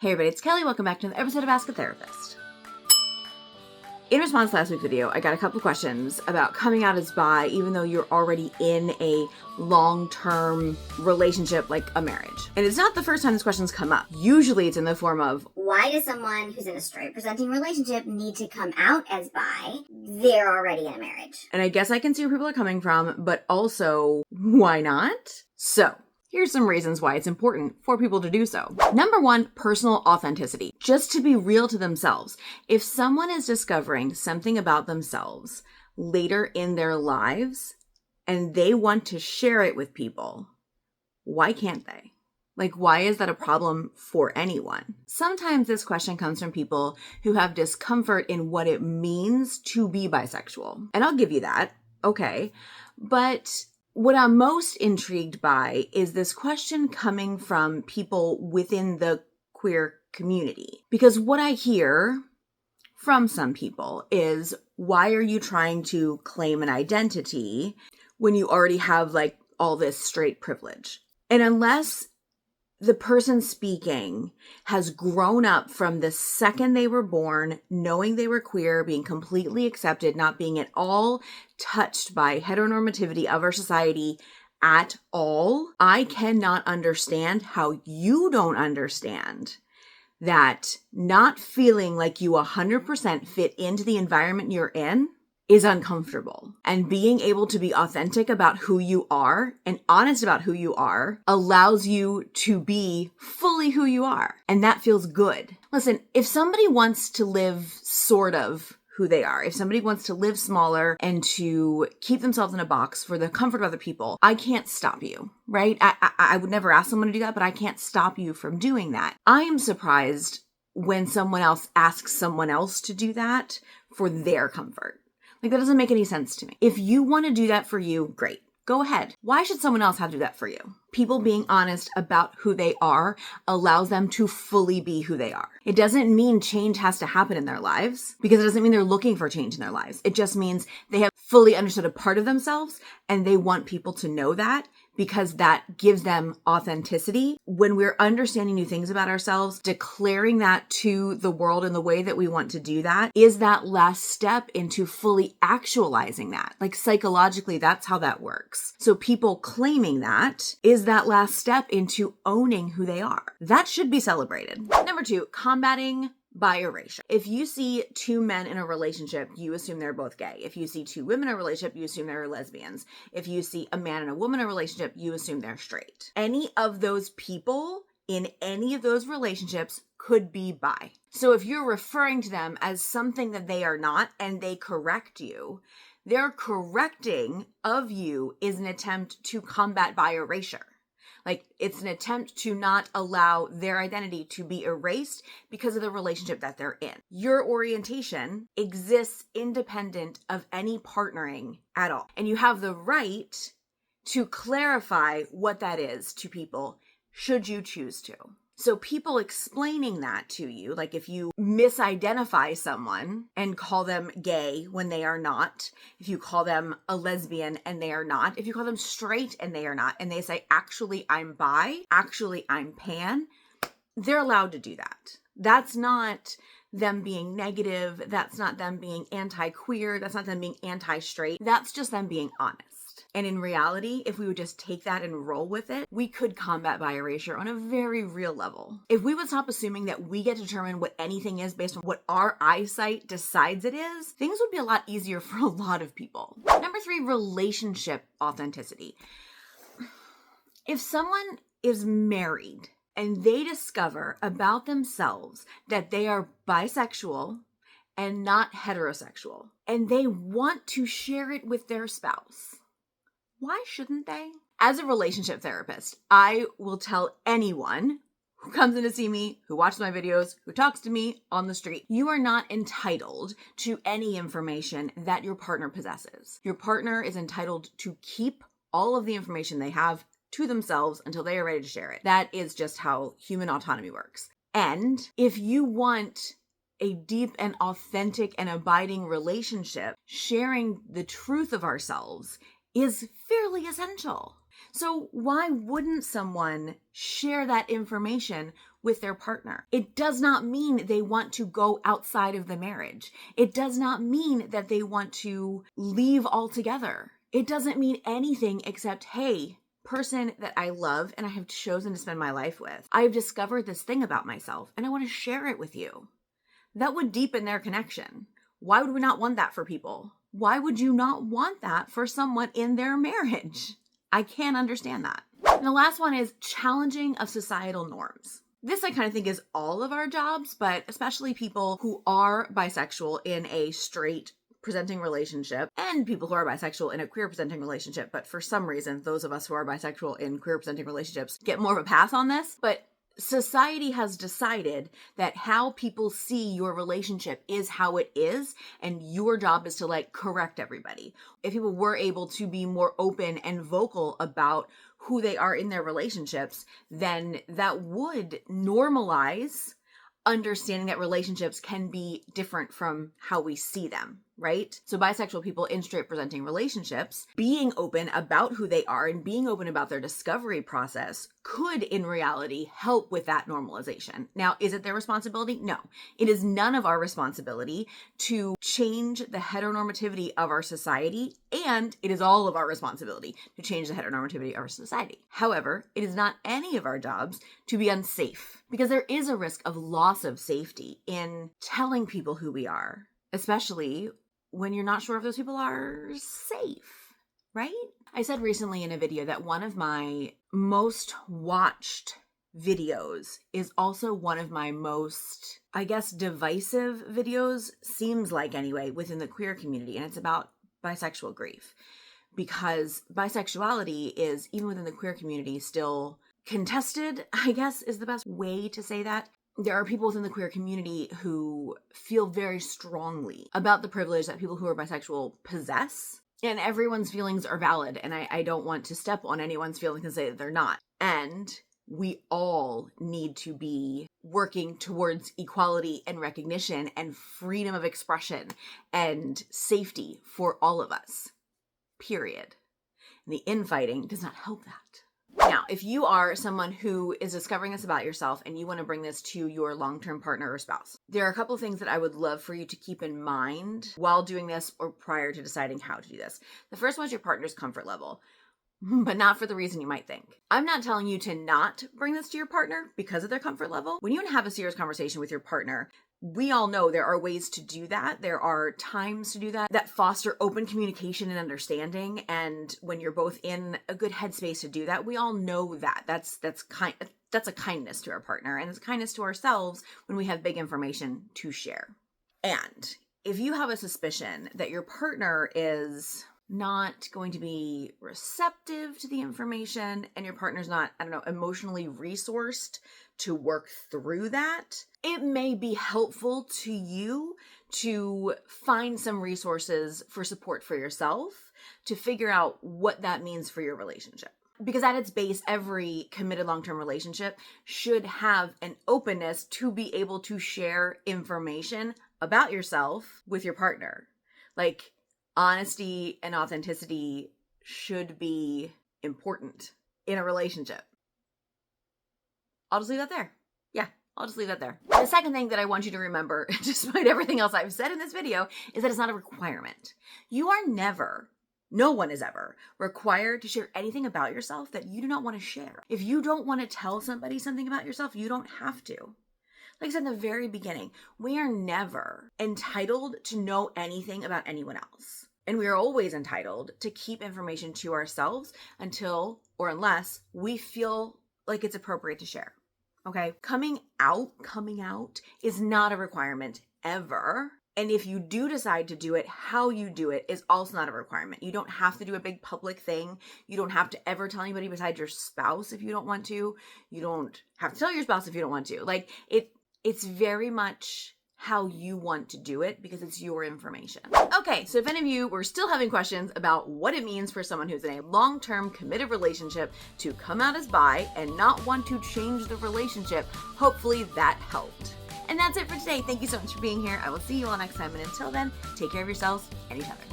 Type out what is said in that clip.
Hey everybody, it's Kelly. Welcome back to another episode of Ask a Therapist. In response to last week's video, I got a couple questions about coming out as bi even though you're already in a long-term relationship like a marriage. And it's not the first time this question's come up. Usually it's in the form of, why does someone who's in a straight presenting relationship need to come out as bi? They're already in a marriage. And I guess I can see where people are coming from, but also, why not? So, here's some reasons why it's important for people to do so. Number one, personal authenticity. Just to be real to themselves. If someone is discovering something about themselves later in their lives and they want to share it with people, why can't they? Like, why is that a problem for anyone? Sometimes this question comes from people who have discomfort in what it means to be bisexual. And I'll give you that. Okay. But what I'm most intrigued by is this question coming from people within the queer community. Because what I hear from some people is, why are you trying to claim an identity when you already have like all this straight privilege? And unless the person speaking has grown up from the second they were born, knowing they were queer, being completely accepted, not being at all touched by heteronormativity of our society at all, I cannot understand how you don't understand that not feeling like you 100% fit into the environment you're in is uncomfortable. And being able to be authentic about who you are and honest about who you are allows you to be fully who you are. And that feels good. Listen, if somebody wants to live sort of who they are, if somebody wants to live smaller and to keep themselves in a box for the comfort of other people, I can't stop you, right? I would never ask someone to do that, but I can't stop you from doing that. I am surprised when someone else asks someone else to do that for their comfort. Like, that doesn't make any sense to me. If you want to do that for you, great. Go ahead. Why should someone else have to do that for you? People being honest about who they are allows them to fully be who they are. It doesn't mean change has to happen in their lives, because it doesn't mean they're looking for change in their lives. It just means they have fully understood a part of themselves and they want people to know that, because that gives them authenticity. When we're understanding new things about ourselves, declaring that to the world in the way that we want to do that is that last step into fully actualizing that. Like, psychologically, that's how that works. So people claiming that is that last step into owning who they are. That should be celebrated. Number two, combating bi-erasure. If you see two men in a relationship, you assume they're both gay. If you see two women in a relationship, you assume they're lesbians. If you see a man and a woman in a relationship, you assume they're straight. Any of those people in any of those relationships could be bi. So if you're referring to them as something that they are not and they correct you, their correcting of you is an attempt to combat bi-erasure. Like, it's an attempt to not allow their identity to be erased because of the relationship that they're in. Your orientation exists independent of any partnering at all. And you have the right to clarify what that is to people should you choose to. So people explaining that to you, like if you misidentify someone and call them gay when they are not, if you call them a lesbian and they are not, if you call them straight and they are not, and they say, actually, I'm bi, actually, I'm pan, they're allowed to do that. That's not them being negative. That's not them being anti-queer. That's not them being anti-straight. That's just them being honest. And in reality, if we would just take that and roll with it, we could combat bi-erasure on a very real level. If we would stop assuming that we get to determine what anything is based on what our eyesight decides it is, things would be a lot easier for a lot of people. Number three, relationship authenticity. If someone is married and they discover about themselves that they are bisexual and not heterosexual, and they want to share it with their spouse, why shouldn't they? As a relationship therapist, I will tell anyone who comes in to see me, who watches my videos, who talks to me on the street, you are not entitled to any information that your partner possesses. Your partner is entitled to keep all of the information they have to themselves until they are ready to share it. That is just how human autonomy works. And if you want a deep and authentic and abiding relationship, sharing the truth of ourselves is fairly essential. So why wouldn't someone share that information with their partner. It does not mean they want to go outside of the marriage. It does not mean that they want to leave altogether. It doesn't mean anything except, hey, person that I love and I have chosen to spend my life with, I've discovered this thing about myself and I want to share it with you. That would deepen their connection. Why would we not want that for people? Why would you not want that for someone in their marriage? I can't understand that. And the last one is challenging of societal norms. This I kind of think is all of our jobs, but especially people who are bisexual in a straight presenting relationship and people who are bisexual in a queer presenting relationship. But for some reason, those of us who are bisexual in queer presenting relationships get more of a pass on this. But society has decided that how people see your relationship is how it is, and your job is to correct everybody. If people were able to be more open and vocal about who they are in their relationships, then that would normalize understanding that relationships can be different from how we see them, right? So bisexual people in straight presenting relationships, being open about who they are and being open about their discovery process could in reality help with that normalization. Now, is it their responsibility? No. It is none of our responsibility to change the heteronormativity of our society, and it is all of our responsibility to change the heteronormativity of our society. However, it is not any of our jobs to be unsafe, because there is a risk of loss of safety in telling people who we are, especially when you're not sure if those people are safe, right? I said recently in a video that one of my most watched videos is also one of my most, divisive videos, seems like anyway, within the queer community. And it's about bisexual grief. Because bisexuality is, even within the queer community, still contested, is the best way to say that. There are people within the queer community who feel very strongly about the privilege that people who are bisexual possess. And everyone's feelings are valid. And I don't want to step on anyone's feelings and say that they're not. And we all need to be working towards equality and recognition and freedom of expression and safety for all of us. Period. And the infighting does not help that. Now, if you are someone who is discovering this about yourself and you want to bring this to your long-term partner or spouse, there are a couple of things that I would love for you to keep in mind while doing this or prior to deciding how to do this. The first one is your partner's comfort level, but not for the reason you might think. I'm not telling you to not bring this to your partner because of their comfort level. When you have a serious conversation with your partner, we all know there are ways to do that. There are times to do that foster open communication and understanding. And when you're both in a good headspace to do that, we all know that. That's a kindness to our partner, and it's a kindness to ourselves when we have big information to share. And if you have a suspicion that your partner is not going to be receptive to the information and your partner's not, emotionally resourced to work through that, it may be helpful to you to find some resources for support for yourself to figure out what that means for your relationship. Because at its base, every committed long-term relationship should have an openness to be able to share information about yourself with your partner. Honesty and authenticity should be important in a relationship. I'll just leave that there. Yeah, I'll just leave that there. The second thing that I want you to remember, despite everything else I've said in this video, is that it's not a requirement. You are never, no one is ever required to share anything about yourself that you do not want to share. If you don't want to tell somebody something about yourself, you don't have to. Like I said in the very beginning, we are never entitled to know anything about anyone else. And we are always entitled to keep information to ourselves until or unless we feel like it's appropriate to share. Okay? Coming out is not a requirement ever. And if you do decide to do it, how you do it is also not a requirement. You don't have to do a big public thing. You don't have to ever tell anybody besides your spouse if you don't want to. You don't have to tell your spouse if you don't want to. It's very much how you want to do it because it's your information. Okay, so if any of you were still having questions about what it means for someone who's in a long-term committed relationship to come out as bi and not want to change the relationship, hopefully that helped. And that's it for today. Thank you so much for being here. I will see you all next time. And until then, take care of yourselves and each other.